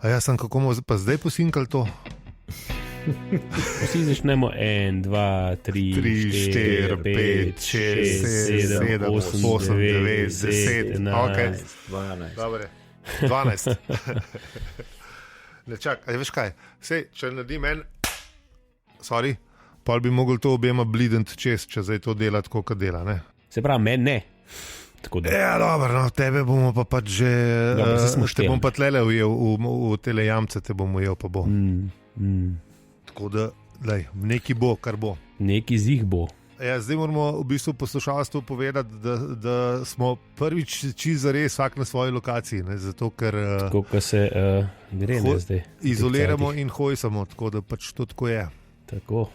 A jaz sem kako bomo pa zdaj posinkali to? Vsi začnemo 1, 2, 3, 4, 5, 6, 7, 8, 9, 10, 11, 12. Dobre, 12. Ne čak, veš kaj, sej, če naredim sorry, pa bi mogel to objema blident čez, če zdaj to dela tako, kot dela, ne? Se pravi, meni ne. Ja, dobro, no, tebe bomo pa pač že, te bom pa tlele ujel, v tele jamce te bom ujel, pa bo. Tako da, lej, neki bo, kar bo. Neki zih bo. Ja, zdaj moramo v bistvu poslušalstvu povedati, da smo prvič čisto zares vsak na svoji lokaciji, ne, zato ker tako, se gre zdaj. Izoliramo in hojsamo, tako da pač to tako je. Tako.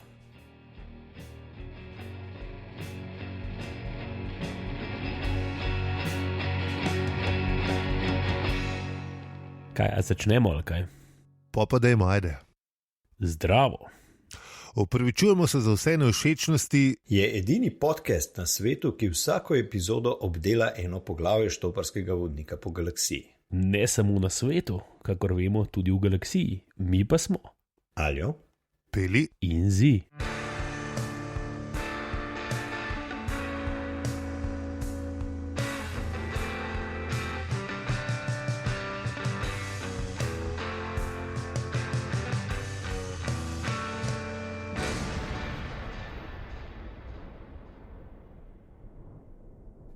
Kaj, a začnemo ali kaj? Pa dajmo, ajde. Zdravo. Opravičujemo se za vse nevšečnosti. Je edini podcast na svetu, ki vsako epizodo obdela eno poglavje štoparskega vodnika po galaksiji. Ne samo na svetu, kakor vemo, tudi v galaksiji. Mi pa smo Aljo, Peli in Zi.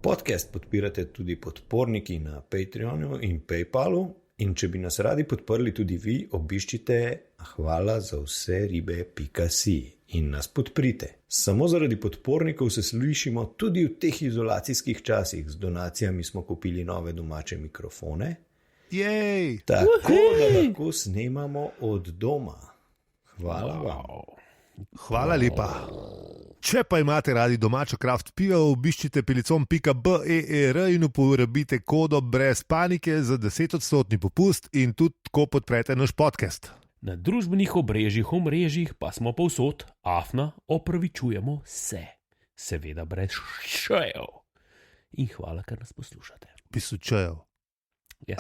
podcast podpirate tudi podporniki na Patreonu in Paypalu, in če bi nas radi podprli tudi vi, obiščite hvala za vse ribe.si in nas podprite. Samo zaradi podpornikov se slišimo tudi v teh izolacijskih časih. Z donacijami smo kupili nove domače mikrofone. Jej! Tako da lahko snemamo od doma. Hvala vam. Hvala lepa. Če pa imate radi domačo kraft pivo, obiščite pelicom.beer in uporabite kodo brez panike za 10% popust in tudi tako podprete naš podcast. Na družbenih omrežjih pa smo povsod, afna, opravičujemo se. Seveda brez šejev. In hvala, ker nas poslušate. Pisučejev. Ja,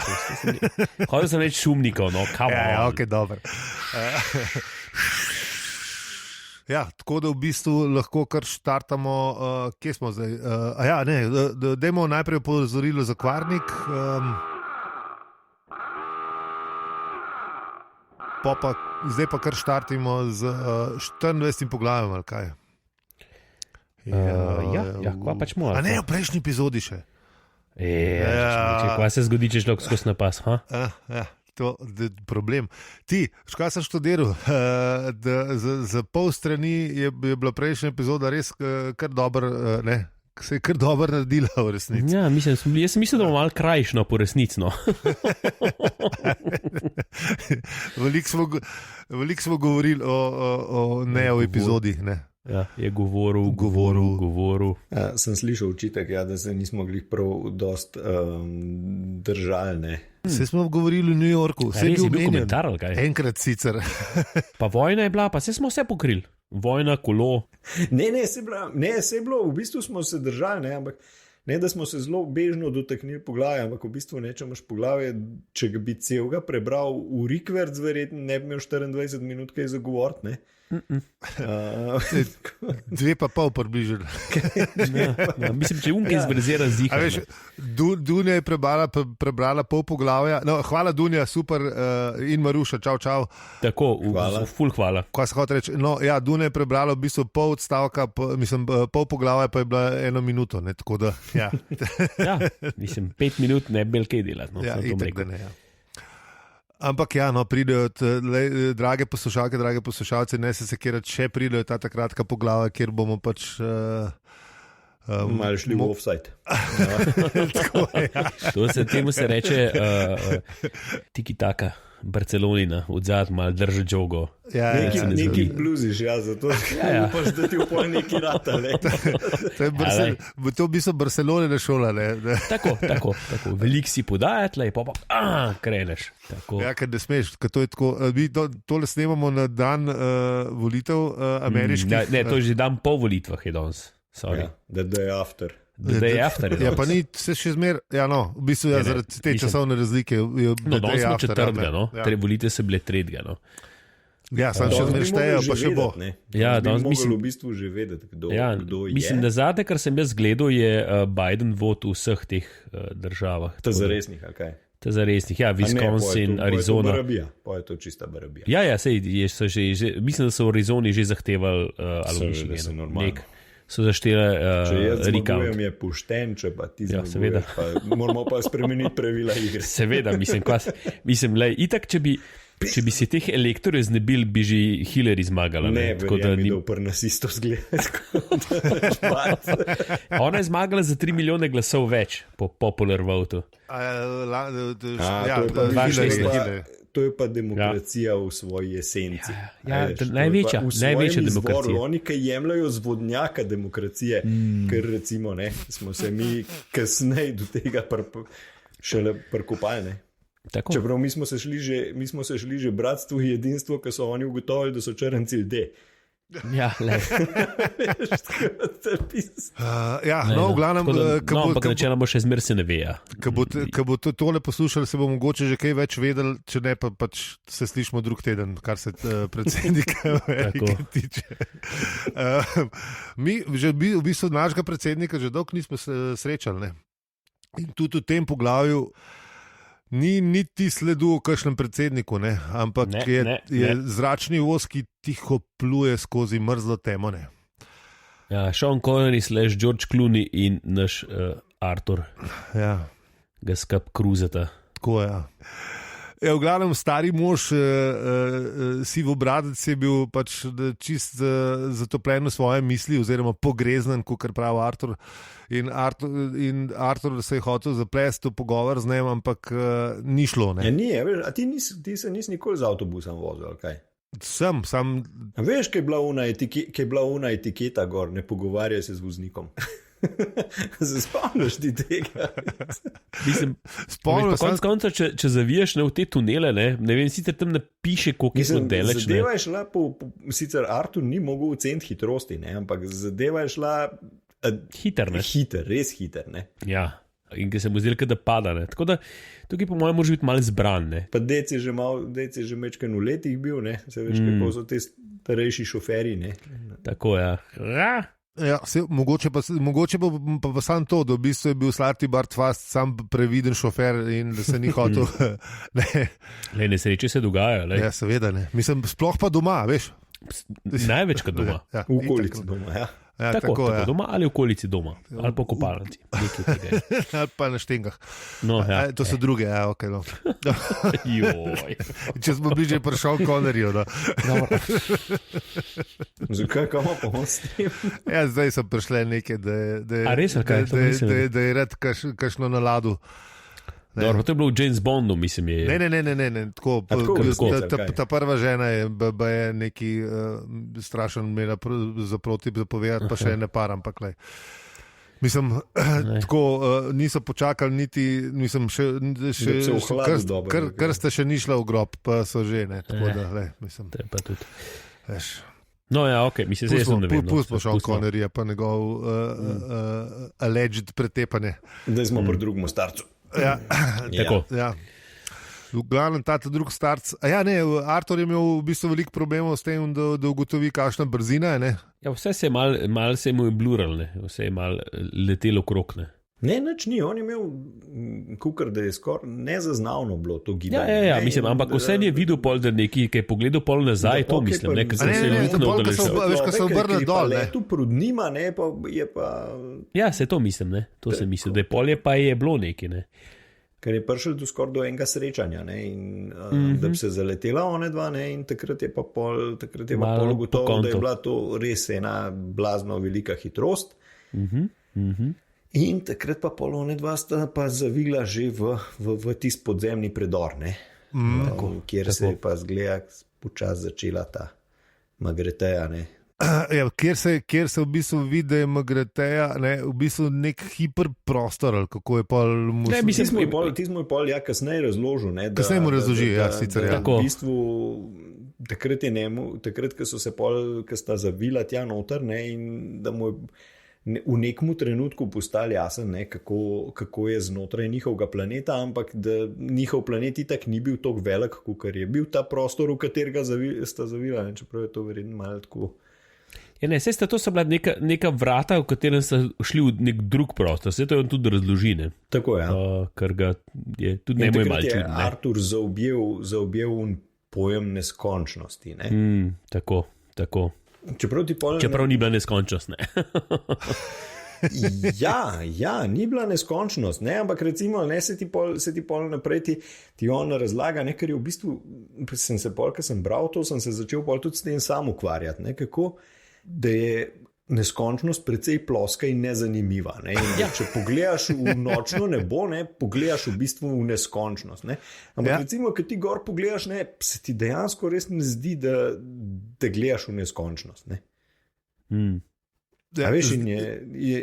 hodil sem reči šumnikov, no, kam. Ja, ok, dobro. Ja, tako da v bistvu lahko kar štartamo, kje smo zdaj? Dajmo najprej opozorilo za Kvarnik. Zdaj pa kar štartimo z 24. poglavjem, ali kaj? Kva pač mora. A ne, v prejšnji epizodi še. Kva se zgodi, če šlo skozi napas, ha? Ja. To je problem. Ti, škaj sem študiral, za pol strani je bila prejšnja epizoda res kar dobro, se je kar dobro naredila v resnici. Ja, jaz sem mislil, da bomo malo krajšno po resnici, no. Veliko smo govorili o epizodi, ne. Ja, je govoril. Ja, sem slišal očitek, da se nismo glih prav dost držali, ne. Vse smo govorili v New Yorku, vse je bil komentar, ali kaj? Enkrat sicer. Pa vojna je bila, pa vse smo vse pokrili. Vojna, kolo. Ne, se je bilo, v bistvu smo se držali, ne, ampak ne, da smo se zelo bežno dotaknili poglavja, ampak v bistvu če imaš poglavje, če ga bi celega prebral v rikverc, verjetno ne bi imel 24 minut kaj za govorit, ne. 2 pa pol približili. Mislim, če umke izbrazira zihar. Dunja je prebrala pol poglavja. No, hvala Dunja, super, in Maruša, čau. Tako, ful hvala. Kaj se hoče reči? No, ja, Dunja je prebrala v bistvu pol odstavka, pol poglavja pa je bila 1 minuto, ne, tako da, ja. Ja, mislim, 5 minut ne bi kaj delati, no. Ja, itak da ne, ja. Ampak ja, no, pridejo, drage poslušalke, drage poslušalci, ne se sekirati, še pridejo ta kratka poglavja, kjer bomo pač malo šli v offside. Tako, ja. Temu se reče tiki-taka, Barcelonina, odzad malo drži žogo. Ja, neki bluziš, zato upaš, da ti v pol neki rata, ne. To bi so Barcelonina šola, ne. Tako. Velik si podajat, pa kreneš. Ja, ker ne smeš, ker to je tako, mi tole snemamo na dan volitev ameriških. Ne, to je že dan po volitvah je danes. Ja, the day after. The day after. Ja, pa ni se še zmer, ja, no, v bistvu Ne, zaradi te mislim- časovne razlike. No, danes smo četrtega, no. Ja, Volitve so bile tretjega, no. ja sam še zmer štejejo, pa še bo. Ja, danes mislim, mislim- v bistvu že vedeti, kdo je. Mislim, da zadnje, kar sem jaz gledal, je Biden vot v vseh teh državah. To za resnih, ali kaj? To za resnih, ja, Wisconsin, Arizona. Pa je to čista barabija. Ja, sej, so že, mislim, da so v Arizoni že zahtevali ali v Seveda, se Michiganu. normalno. So zaštele Če jaz recount. zmagujem, je pošten, če pa ti Ja, zmaguješ, pa moramo pa spremeniti pravila igre. Seveda, mislim, lej, itak, če bi se teh elektorjev znebili, bi že Hillary zmagala. Ne, Tako da verjemi, ni- da v prnasisto zgleda. Ona je zmagala za 3 milijone glasov več po popular votu. To je pa demokracija v svoji esenci. Ja, Veš, to je največja- pa v največja svojem izvoru. demokracija. Oni, ki jemljajo z vodnjaka demokracije, ker recimo ne, smo se mi kasneje do tega šele prkopali. Ne. Tako. Čeprav mi smo se šli že bratstvo in jedinstvo, ker so oni ugotovili, da so črnci ljudje. Ja, lej. Ja, no, v glavnem, Ampak načeloma še zmer se ne ve. Ja. ko bo tole poslušali, se bo mogoče že kaj več vedeli, če ne pa pač se slišimo drug teden, kar se predsednika Amerike tiče. Mi že v bistvu našega predsednika že dolgo nismo srečali. Ne? In tudi v tem poglavju ni niti sledu o kakšnem predsedniku, ne? Ampak je zračni voz, ki tiho pluje skozi mrzlo temo. Ne? Ja, Sean Connery / George Clooney in naš Arthur Ja. ga skup kruzata. Tako je. Ja. V glavnem, stari mož, sivobradec je bil pač čist zatopljen v svoje misli, oziroma pogreznen, kot pravi Artur. In Artur se je hotel zaplesti v pogovor z njim, ampak ni šlo. Ja, ni, veš, a ti se nisi nikoli z avtobusom vozil, ali kaj? Sam. A veš, kaj je bila una etiketa gor, ne pogovarjaj se z voznikom. Se spomniš ti tega? Spomnim se. Konec konca, če zaviješ v te tunele, ne vem, sicer tam ne piše, koliko je daleč. Zadeva je šla sicer Artur ni mogel oceniti hitrosti, ne, ampak zadeva je šla hiter, res hiter. Ne. Ja, in ki se mu zdelo, da pada. Ne. Tako da tukaj po mojem može biti malo zbran. Ne. Pa dec je že mečken v letih bil, ne, se veš, kako so te starejši šoferi. Ne. Tako ja. Ja, mogoče pa samo to, da v bistvu je bil Slarty Bart Fast sam previden šofer in da se ni hotel. Le nesreče se dogajajo. Ja, seveda ne. Mislim, sploh pa doma, veš. Največkrat doma. Ja, v okolici doma, ja. Ja, tako, ja. Doma ali v okolici doma, ali pa kopalnici. Ali pa na štengah. No, ja. To so druge, ja, ok. No. Če smo bližje prišel Connerju. No. Zakaj, kam pa on s tem? Ja, zdaj so prišle neke, A res, ali kaj? da je rad kakšno naladu. Dobro, to je bilo v James Bondu, mislim. Je... Ne, tako. Ta prva žena je neki strašen imela za proti zapovedati, pa še ne par, ampak le. Mislim, tako niso počakali niti, mislim, kar ste še ni šla v grob, pa so že, ne, tako da, le, mislim. To je pa tudi. Veš. No, ja, ok, mislim, da je to ne vem. Pustimo Sean Conneryja, pa njegov alleged pretepanje. Zdaj smo pri drugem starcu. Ja, tako. Ja. V glavnem, ta drugi starc. Artur je imel v bistvu veliko problemov s tem, da ugotovi, kakšna brzina je. Ja, vse se je mal se mu je blural, vse je mal letelo okrog. Ne, nič ni, on je imel kukar, da je skoraj nezaznavno bilo to gibanje. Ja, mislim, ampak vse je videl pol, da neki, ki je pogledal pol nazaj, to mislim, ker sem se luknil, da veš, ko se obrne dol, ne. Tu prudnima, ne, pa je pa... Ja, se to mislim, ne, to sem mislil, da je pol je pa je bilo neki, ne. Ker je prišel tu skoraj do enega srečanja, ne, in da bi se zaletela one dva, ne, in takrat je pa pol ugotovil, da je bila to res ena blazno velika hitrost. In takrat pa polone dva sta pa zavila že v tisti podzemni predor, ne? Kjer se je pa zgleda počasi začela ta Magreteja. Ja, kjer se v bistvu vidi, da je Magreteja v bistvu nek hiperprostor, ali kako je pol... Ti smo pol kasneje razložil. Kasneje mu razloži, ja, sicer. V bistvu takrat, ko so se pol, ko sta zavila tja noter, ne, in da mu je v nekem trenutku postali jasen, ne, kako je znotraj njihovega planeta, ampak da njihov planet itak ni bil tako velik, kot je bil ta prostor, v katerega sta zavila, čeprav je to verjetno malo tako. Ja, ne, saj to so bila neka vrata, v katerem so šli v nek drug prostor, vse to je on tudi razloži, ne. Tako, ja. Ker ga je tudi ne moj mal čudno. Artur zaobjel un pojem neskončnosti, ne. Tako. Čeprav ni bila neskončnost, ne. Ja, ni bila neskončnost, ne, ampak recimo, ne, se ti pol naprej ti on razlaga, ne, ker je v bistvu, sem se pol, ker sem bral to, sem se začel pol tudi s tem sam ukvarjati, ne, kako, da je neskončnost precej ploska in nezanimiva, ne, in če pogledaš v nočno nebo, ne, pogledaš v bistvu v neskončnost, ne, ampak recimo, kad ti gor pogledaš, ne, se ti dejansko res ne zdi, da gledaš v neskončnost, ne. Veš,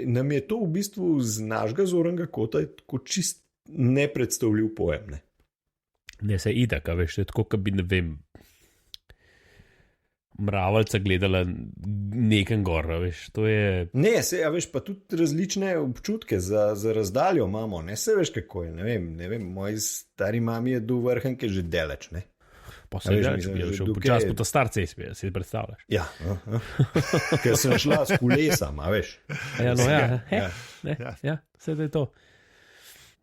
nam je to v bistvu z našega zornega kota tako čist nepredstavljiv pojem, ne. Ne, se itak, veš, to je tako, kot bi, ne vem, mravelca gledala nekam gor, veš, to je... Ne, veš, pa tudi različne občutke za razdaljo imamo, ne, se veš, kako je, ne vem, moji stari mami je do vrhanke že deleč, ne. Pa se veš, če bi šel počas po to star cesti, si predstavljaš. Ja, ker sem šla s kolesama, veš. Ja, vse da je to.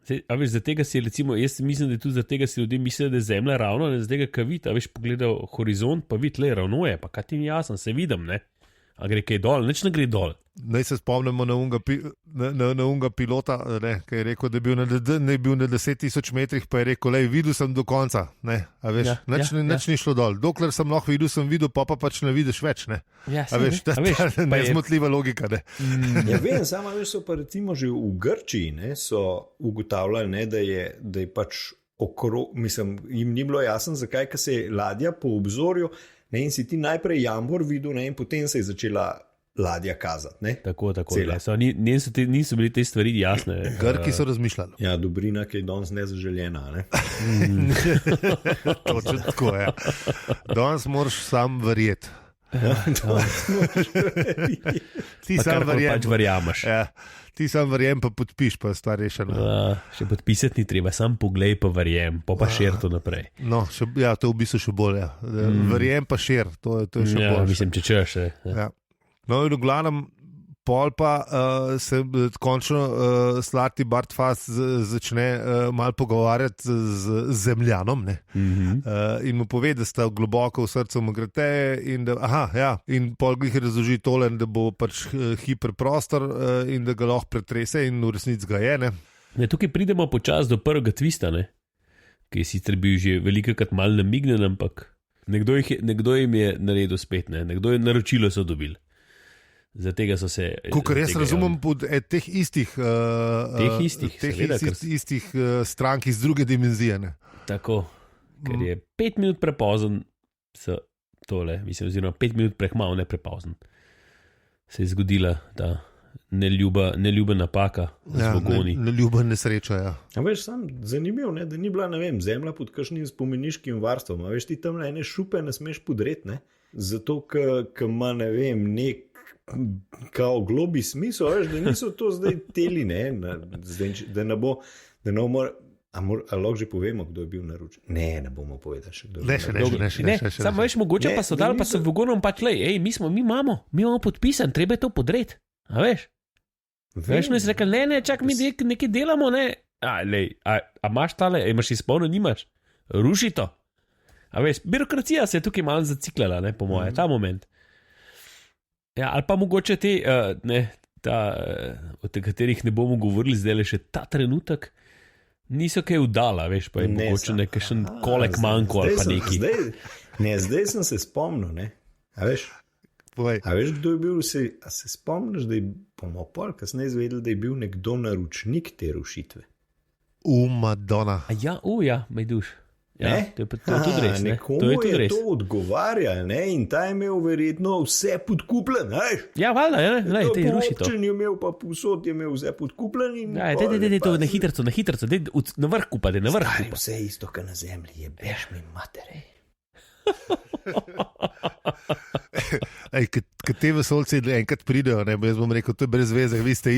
A veš, za tega si recimo, jaz mislim, da tudi za tega si ljudje mislijo, da je zemlja ravno, ne za tega, kaj vidi, a veš, pogledal horizont, pa vidi, le, ravno je, pa kaj ti ni jasno, se vidim, ne. A gre kaj dol, nič ne gre dol. Naj se spomnimo na unga pilota, ne, ki je rekel, da je bil na 10.000 metrih, pa je rekel, lej, videl sem do konca, ne, a veš, nič ni šlo dol. Dokler sem lahko videl, pa pač ne vidiš več, ne. A veš, ta nezmotljiva logika, ne. Ja, vem, samo veš, so pa recimo že v Grčiji, ne, so ugotavljali, ne, da je pač mislim, jim ni bilo jasno, zakaj, ker se je ladja po obzorju, ne, in si ti najprej jambor videl, ne, in potem se je začela ladja kazati, ne. Tako, niso bili te stvari jasne. Grki so razmišljali. Ja, dobrina, ki je danes nezaželjena, ne. Točno tako, ja. Danes moraš sam verjeti. Ti sam verjameš. Ja. Ti sam verjem, pa podpiš, pa je stvar rešena. Še podpisati ni treba, sam poglej, pa verjem, pa šir to naprej. No, to je v bistvu še bolje. Ja. Verjem, pa šir, to je še bolje. Mislim, če češ. Ja. No, in v glavnem, pol pa se končno Slati Bartfast začne malo pogovarjati z zemljanom, ne? In mu pove, da sta globoko v srcu Magreteje in da, in pol jih razloži tole, da bo pač hiperprostor in da ga lahko pretrese in v resnici ga je, ne? Ne, tukaj pridemo počas do prvega twista, ne? Ki je sicer bil že velikokrat malo namignen, ampak nekdo jim je naredil spet, ne? Nekdo je naročilo so dobili. Zatega so se... Kakor jaz razumem pod teh istih strank iz druge dimenzije. Ne? Tako, ker je 5 minut prepozen tole, mislim, oziroma 5 minut prehmal, ne prepozen. Se je zgodila ta neljuba napaka z vogoni. Neljuba nesreča, ja. A veš, sam zanimiv, ne, da ni bila, ne vem, zemlja pod kakšnim spomeniškim varstvom. A veš, ti tam ene šupe ne smeš podreti, ne? Zato, ker ima, ne vem, nek kao globi smisel, veš, da niso to zdaj teli, ne, da ne bo, a lahko že povemo, kdo je bil naročen. Ne bomo povedali še kdo. Ne. Samo veš, mogoče pa so dali, pa so vogonom pač, lej, mi imamo podpisan, treba je to podreti, a veš? Veš, no, jaz rekel, ne, čak mi nekaj delamo, ne, a imaš tale, imaš izpolno, nimaš, ruši to. A veš, birokracija se je tukaj malo zaciklala, ne, po moje, ta moment. Ja, ali pa mogoče o katerih ne bomo govorili zdaj, še ta trenutek niso kaj udala, veš, pa je mogoče nekakšen kolek manjko ali pa neki. Zdaj sem se spomnil, ne, a veš, kdo je bil, a se spomniš, da je pomopol, kasneje izvedel, da je bil nekdo naročnik te rušitve. Madonna. Ja, Majduš. Ja, to je tudi res, ne? Nekomu je to odgovarjal, ne? In ta je imel verjetno vse podkupljen, veš? Ja, valjda, ne, te ruši to. Občin je imel, pa povsod je imel vse podkupljen in... Dej, to na hitrco, dej na vrh kupa, dej na vrh kupa. Stari, vse isto, kaj na zemlji, je beš mi matere. Ker te vesoljci enkrat pridejo, ne, jaz bom rekel, to je brez veze, vi ste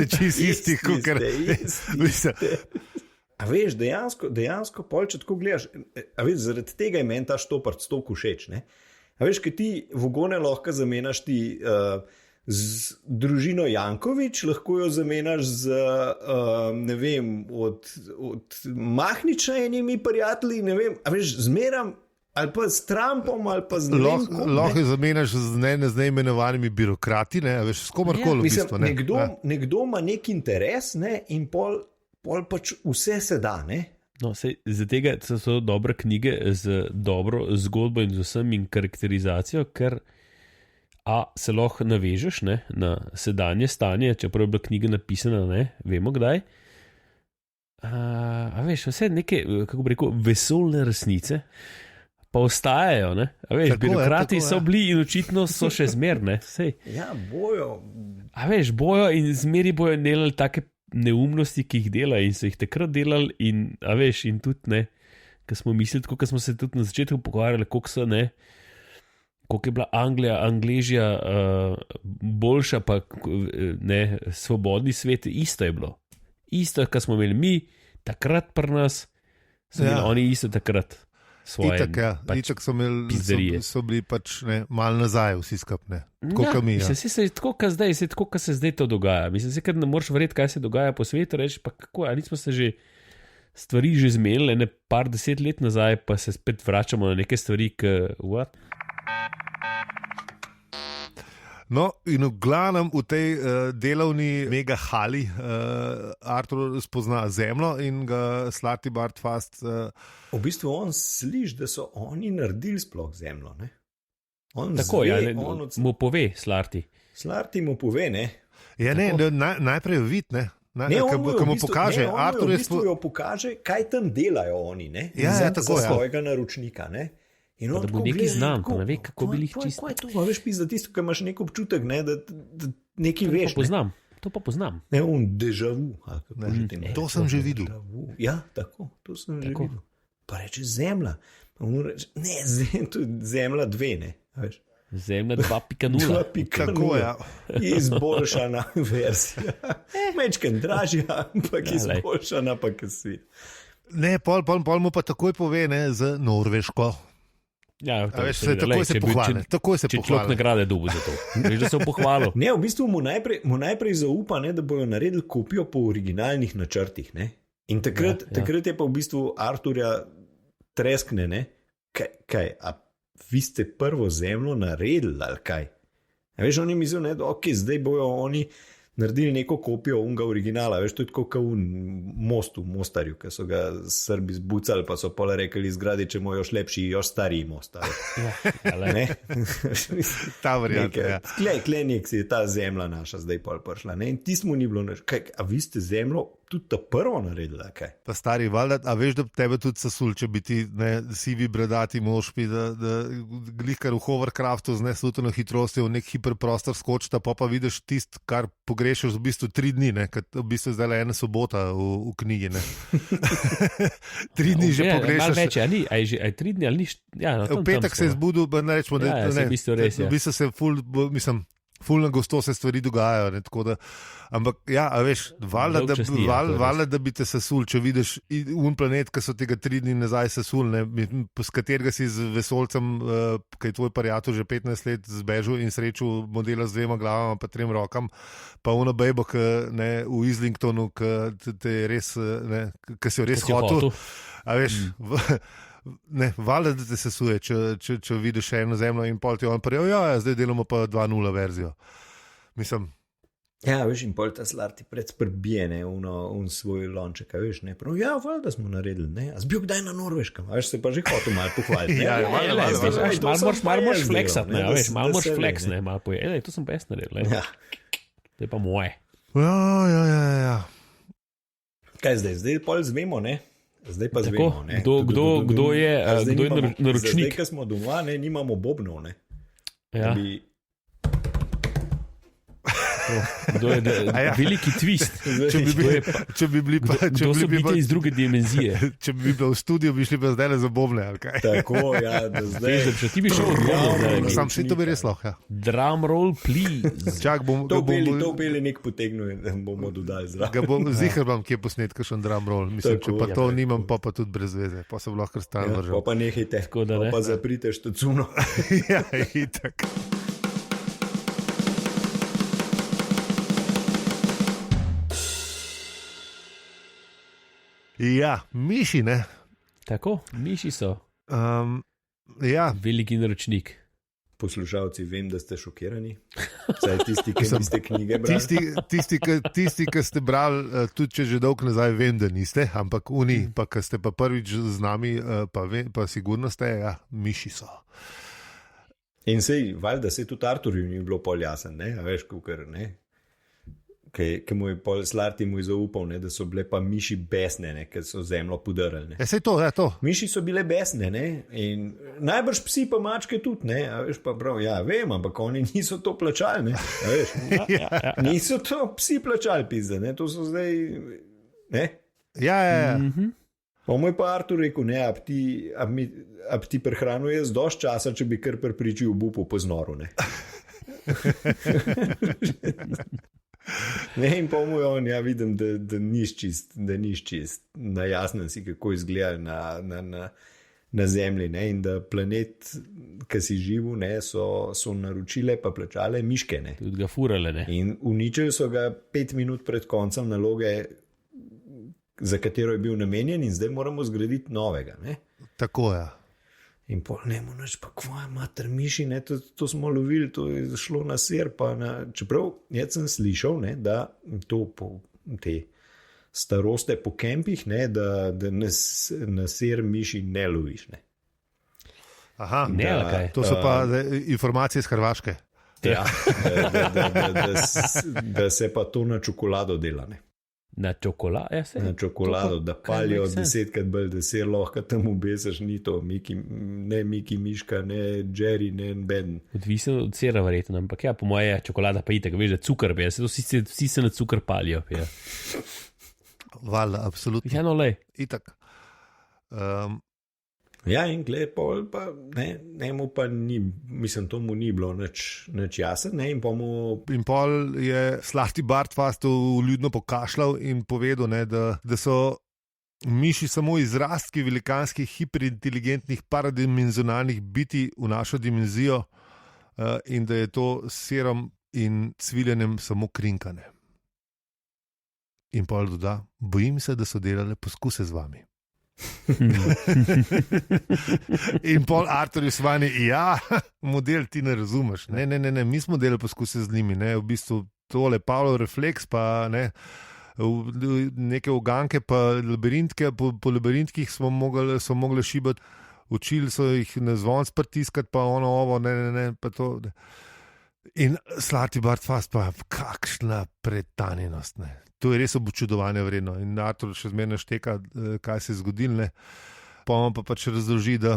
čisti isti, kot A veš, dejansko pol, če tako gledaš, a veš, zaradi tega je meni ta štopart toliko všeč, ne? A veš, ker ti vogone lahko zamenjaš ti z družino Janković, lahko jo zamenjaš z, ne vem, od Mahniča enimi prijatelji, ne vem, a veš, zmeram, ali pa s Trumpom, ali pa z lahko jo zamenjaš z neimenovanimi birokrati, ne, a veš, s komarkoli v bistvu, ne. Nekdo ima nek interes, ne, in pol pač vse se da, ne? No, za tega so dobre knjige z dobro zgodbo in z vsem in karakterizacijo, ker se lahko navežeš, ne, na sedanje stanje, čeprav je bila knjiga napisana, ne, vemo kdaj. A veš, vse neke, kako bi rekel, vesoljne resnice pa ostajajo, ne? A veš, tako birokrati so bili in očitno so še zmerne. Ja, bojo. A veš, bojo in zmeri bojo delali take neumnosti, ki jih delajo in so jih takrat delali in, a veš, in tudi ne, ker smo mislili, tako, ker smo se tudi na začetku pogovarjali, koliko je bila Angležija boljša, pa ne, svobodni svet, isto je bilo. Isto, kar smo imeli mi, takrat pri nas, so imeli oni isto takrat. Itak so bili pač malo nazaj vsi skupne. Tako kot mi. Tako kot se zdaj to dogaja. Mislim, da ne moreš verjeti, kaj se dogaja po svetu, reči pa kako, ali smo se že stvari že zmenili, ne par 10 let nazaj, pa se spet vračamo na neke stvari, what? No, in v glavnem v tej delovni mega hali Artur spozna zemljo in ga Slarty Bartfast. V bistvu on sliši, da so oni naredili sploh zemljo. Ne? Tako, mu pove Slarty. Slarty mu pove, ne? Ja, ne, najprej vid, ne? Ko mu pokaže, Artur v bistvu jo pokaže, kaj tam delajo oni, ne? Ja, za svojega naročnika, ne? Da bo nekaj znam, pa ne ve, kako bi jih čisto. Kaj je to? Veš, za tisto, ki imaš nek občutek, ne, da nekaj veš. To pa poznam. Ne, déjà vu. To sem že videl. Ja, tako, to sem že videl. Pa reče zemlja. Ne, zemlja 2, ne. Veš. Zemlja 2.0. Tako, ja. Izboljšana verzija. Mečken dražja, ampak izboljšana pa kasvit. Ne, pol mu pa takoj pove, ne, z Norveško. Ja, tako se pohvali. Če človek nagrade dobi za to. Veš, da se bo pohvalil. Ne, v bistvu mu najprej zaupa, ne, da bojo naredili kopijo po originalnih načrtih. Ne? In takrat je pa v bistvu Arturja treskne, ne? Kaj, a vi ste prvo zemljo naredili ali kaj? A veš, oni mislijo, ne, da zdaj bojo oni naredili neko kopijo unga originala, veš, to je tako kot v mostu, v Mostarju, ki so ga Srbi zbucali, pa so pole rekli, zgradi, če mu još lepši, još stariji most. Ne? Ta variant, ja. Klenik si je ta zemlja naša zdaj pol prišla, ne? In tismo ni bilo, a vi ste zemljo tudi ta prvo naredili, kaj? Pa stari, valjda, a veš, da tebe tudi sesul, če bi ti sivi bradati mošpi, da glihkar v hovercraftu z nesluteno hitrostjo v nek hiperprostor skočita, pa vidiš tist, kar pogrešiš v bistvu 3 dni, ne, ker v bistvu zdaj le ena sobota v knjigi, ne. 3 dni že pogrešaš. Malo več, ali je 3 dni, ali ni? Ja, v petek se je zbudil, ne rečemo, da je v bistvu res. V bistvu se ful na gosto se stvari dogajajo, ne, tako da, ampak ja, a veš, valjda, da bi te sesul, če vidiš un planet, ki so tega 3 dni nazaj sesul, ne, s katerega si z vesoljcem, ki je tvoj prijatelj že 15 let zbežal in srečal modela z 2 glavama pa 3 rokam, pa ono bejbo, v Islingtonu, ki si jo res hotel, a veš, ne, valjda, da te sesuje, če vidiš še eno zemljo in pol ti on prijel, ja, zdaj delamo pa 2.0 verzijo. Mislim. Ja, veš, in pol ta Slarty predsprbije, ne, un svoj lonček, veš, ne, prav, ja, valjda smo naredili, ne, a zbil kdaj na Norveškem, veš, se pa že hotel malo pohvaliti, ne. Malo moraš fleksati, ne, veš, malo moraš fleks, ne, malo poje, to sem pa jaz naredil, ne. To je pa moje. Ja. Kaj zdaj pol zvemo, ne? Zdaj pa zvemo, ne? Kdo je naročnik? Zdaj, ko smo doma, ne, nimamo bobnov, ne? Ja. Veliki twist. Če bi bili pa, če Kdo so bi bili iz druge dimenzije? če bi bil v studiu, bi šli pa zdaj za bobne. Okay? Tako, ja, da zdaj. Veš, da če ti bi šel od bobne, Sam si to bi res lahko. Ja. Drum roll, please. Čak, To bili nek potegnil in bomo dodali zraven. Zihar bom, kje posnet, kakšen drum roll. Mislim, Tako, če pa to nimam, pa tudi brez veze. Pa se bo lahko stran vržal. Pa nehajte, da ne. pa zaprite štacuno. Ja, itak. Ja, miši, ne? Tako, miši so. Ja, Veliki naročnik. Poslušalci, vem, da ste šokirani. Saj tisti, ki niste knjige brali. tisti, ki ste brali, tudi če že dolgo nazaj, vem, da niste, ampak oni, pa ki ste pa prvič z nami, pa sigurno ste, ja, miši so. In sej, valjda se tudi Arturju ni bilo pol jasen, ne? A veš, kukar, ne? Ki mu je pol Slarti mu je zaupal, ne? Da so bile pa miši besne, ne? Ker so zemljo podarili, ne? Ja, sej to, ja, to. Miši so bile besne, ne? In najbrž psi pa mačke tudi, ne? A veš pa prav, ja, vem, ampak oni niso to plačali, ne? A veš, niso to psi plačali, pizde, ne? To so zdaj, ne? Ja. Pa moj pa Artur rekel, ne, ab ti prehranil jaz dosti časa, če bi kar prepričal obupu po znoru, ne? Ne, in pa mu je on, ja vidim, da niš čist, na jasnem si, kako izgleda na zemlji, ne, in da planet, ki si živel, ne, so naročile pa plačale miške, ne. Tudi ga furale, ne. In uničili so ga 5 minut pred koncem naloge, za katero je bil namenjen, in zdaj moramo zgraditi novega, ne. Tako, ja. In pol ne moraš, pa kva mater miši, ne, to smo lovili, to je šlo na sir, pa na, čeprav jaz sem slišal, ne, da to po te staroste po kempih, ne, da na sir miši ne loviš, ne. Aha, Ne, kaj? to so pa informacije iz Hrvaške. Ja, da se pa to na čokolado dela, ne. Na čokolado, ja se. Na čokolado, da palijo 10krat bolj, da se lahko tam obesiš, ni to ne Miki Miška, ne Jerry, ne Ben. Odvisno od sera verjetno, ampak ja, po moje je čokolada pa itak, veš, da cukor je, vsi se na cukor palijo. Ja, Valjda, absolutno. ja no lej. Itak. Ja, in gled, pol pa, ne mu pa ni, mislim, to mu ni bilo nič jasen, ne, in pa mu. In pol je Slarti Bartfast vljudno pokašljal in povedal, ne, da so miši samo izrastki velikanskih, hiperinteligentnih, paradimenzionalnih biti v našo dimenzijo in da je to s serom in cviljenjem samo krinkane. In pol doda, bojim se, da so delale poskuse z vami. In pol Artur je svani, ja, model ti ne razumeš. Ne, mi smo delali poskuse z njimi, ne, v bistvu tole Pavlov refleks, pa ne, neke uganke, pa labirintke, po labirintkih so mogli šibati, učili so jih na zvonc pritiskati, pa ovo, ne, pa to. In Slarti Bartfast pa, kakšna pretanjenost, ne. To je res občudovanje vredno in Artur še zmeraj šteka, kaj se je zgodilo, ne. Pa on pa pač razloži, da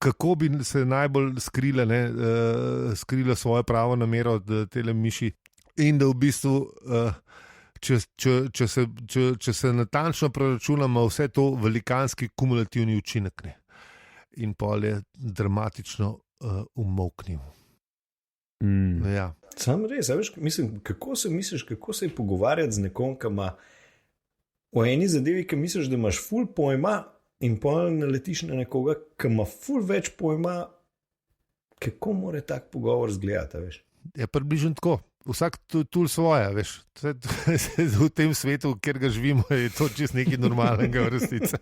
kako bi se najbolj skrila svojo pravo namero od tele miši in da v bistvu, če se natančno preračunamo, vse to velikanski kumulativni učinek, ne. In pol je dramatično umolknil. Ja. Sam res, veš, mislim, kako se je pogovarjati z nekom, ki ima o eni zadevi, ki misliš, da imaš ful pojma, in pol naletiš na nekoga, ki ima ful več pojma, kako mora tak pogovor izgledati, veš. Je približno tako. Vsak tul svoje, veš. V tem svetu, kjer ga živimo, je to čisto nekaj normalnega v resnici.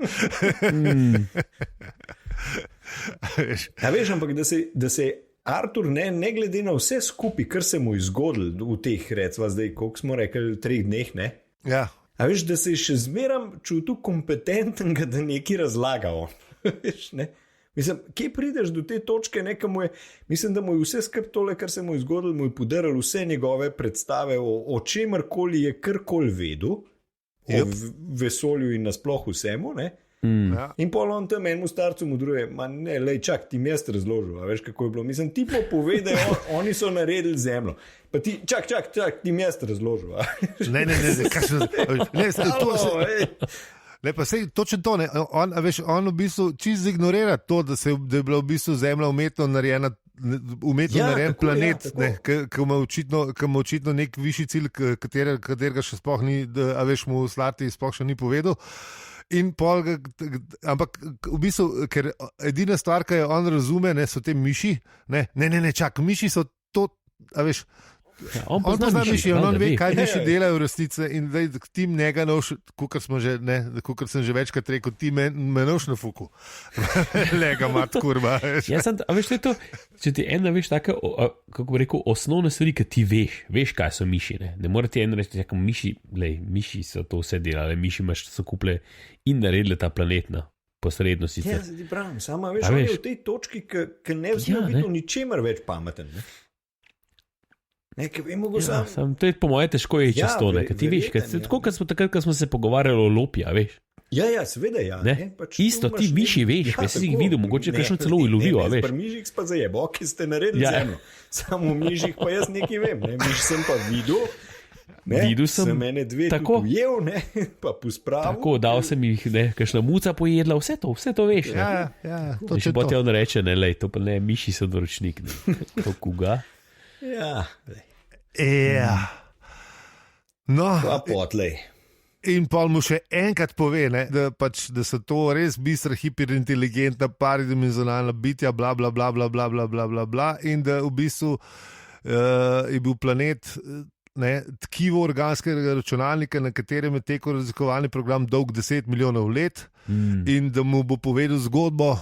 Veš, ampak da se Artur ne glede na vse skupaj, kar se mu je zgodilo v teh, recimo zdaj, koliko smo rekli, 3 dneh, ne? Ja. A veš, da se je še zmeram čutil kompetentnega, da nekaj razlaga on. Veš, ne? Mislim, kje prideš do te točke, mislim, da mu je vse skrb tole, kar se mu je zgodilo, mu je podaril vse njegove predstave o čemerkoli je karkoli vedel, o vesolju in nasploh vsemu, ne? Ja. In pol on tam enemu starcu mudruje, ne, lej, čak, ti mi jaz razložil, a veš, kako je bilo. Mislim, ti pa pove, da oni so naredili zemljo. Pa ti, čak, ti mi jaz razložil. Ne, pa sej točno to, ne. On v bistvu čist ignorira to, da je bila v bistvu Zemlja umetno narejena, narejen planet, ki ima očitno nek višji cilj, katerega še sploh ni, a veš, mu Slati sploh še ni povedal. Ampak v bistvu, ker edina stvar, ki jo on razume, so te miši. Ne, čak, miši so to, a veš. Ja, on pozna miši, on ve, kaj miši delajo v resnici in tim njega noš, kot sem že večkrat rekel, ti me noš na fuku. Lega mat, kurva. A veš, to, če ti ena veš tako, kako bi rekel, osnovne stvari, ki ti veš, kaj so miši. Ne more ti ena reči, tako miši so to vse delali, miši so kuple in naredili ta planet na posredno sicer. Ja, se ti pravim, samo veš, on je v tej točki, ki ne vzme biti v ničemer več pameten, ne? To je po moje težko je čez to, ker ti veš, tako kot smo se pogovarjali o lopi, veš. Ja, seveda, ja. Isto, ti miši veš, kaj si jih videl, mogoče kakšno celo ulovil, veš. Pri mižih pa zajebo, ki ste naredili zemljo. Samo v mižih pa jaz nekaj vem, miš sem pa videl. Videl sem, mene dve tako ujel, pa pospravil. Tako, dal sem jih, kakšna muca pojedla, vse to veš. Ja, to je to. Če on reče, to pa ne, miši so doročnik, to kuga. Ja. No, pa potlej. In pol mu še enkrat pove, da so to res bistra, hiperinteligentna, paridimenzionalna bitja, bla, bla, bla, bla, bla, bla, bla, bla, bla, in da v bistvu je bil planet tkivo organskega računalnika, na katerem je tekel raziskovalni program dolg 10 milijonov let, in da mu bo povedal zgodbo,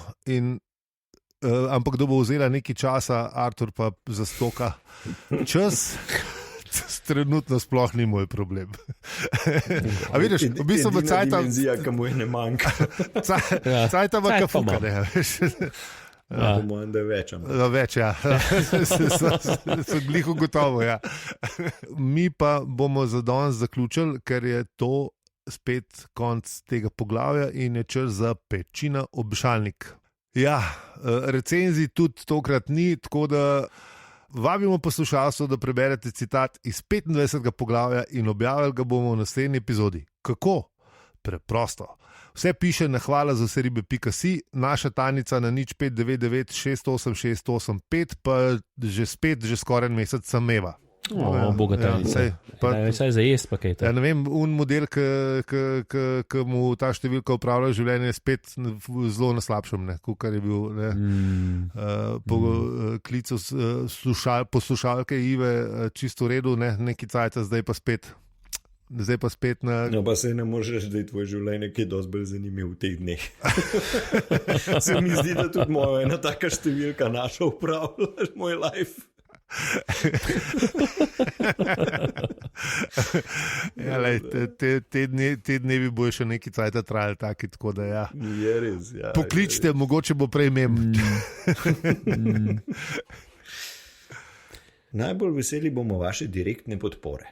ampak da bo vzela nekaj časa, Artur pa zastoka čas. Trenutno sploh ni moj problem. A vidiš, v bistvu bo cajta... dimenzija, ki mu je ne manjka. Cajta ima kafuka, ne, veš. Po mojem, da je več. Več, ja. So gliho gotovo, ja. Mi pa bomo za danes zaključili, ker je to spet konc tega poglavja in je čas za Pečina obšalnik. Ja, recenzij tudi tokrat ni, tako da vabimo poslušalstvo, da preberete citat iz 25. poglavja in objavili ga bomo v naslednji epizodi. Kako? Preprosto. Vse piše na hvalazavseribe.si, naša tajnica na 0599 686 685, pa že skoraj mesec sameva. Boga tajnica. Saj za jest pa kaj to. Ja, ne vem, model, ki mu ta številka upravlja življenje, je spet zelo na slabšem, kot je bil po klicu poslušalke Ive, čisto v redu, neki cajta, zdaj pa spet na... No, pa se ne možeš, da je tvoje življenje kaj dosti bolj zanimivo v teh dneh. Se mi zdi, da tudi moja ena taka številka naša upravljaš moj life. Ja, lej, te dnevi bo še neki cajta trajali taki, tako da ja. Je res, ja. Pokličite, je mogoče bo prej mem. Najbolj veseli bomo vaše direktne podpore.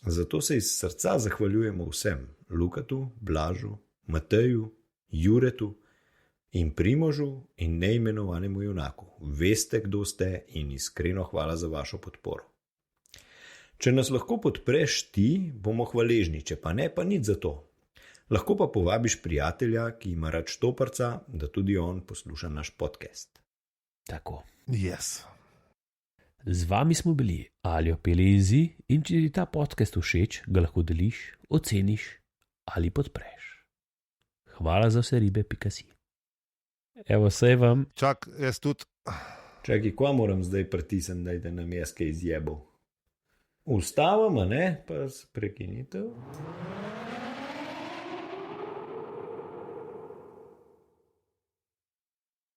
Zato se iz srca zahvaljujemo vsem, Lukatu, Blažu, Mateju, Juretu in Primožu in neimenovanemu junaku. Veste, kdo ste in iskreno hvala za vašo podporo. Če nas lahko podpreš ti, bomo hvaležni, če pa ne, pa nič za to. Lahko pa povabiš prijatelja, ki ima rad štoparca, da tudi on posluša naš podcast. Tako. Yes. Z vami smo bili Aljo Pelezi in če ti ta podcast všeč, ga lahko deliš, oceniš ali podpreš. Hvala za vse ribe.si. Evo, sej vam. Čak, jaz tudi. Čakaj, kva moram zdaj pritisniti, da nam jaz kaj izjebal? Ustavamo, ne? Pa prekinitev.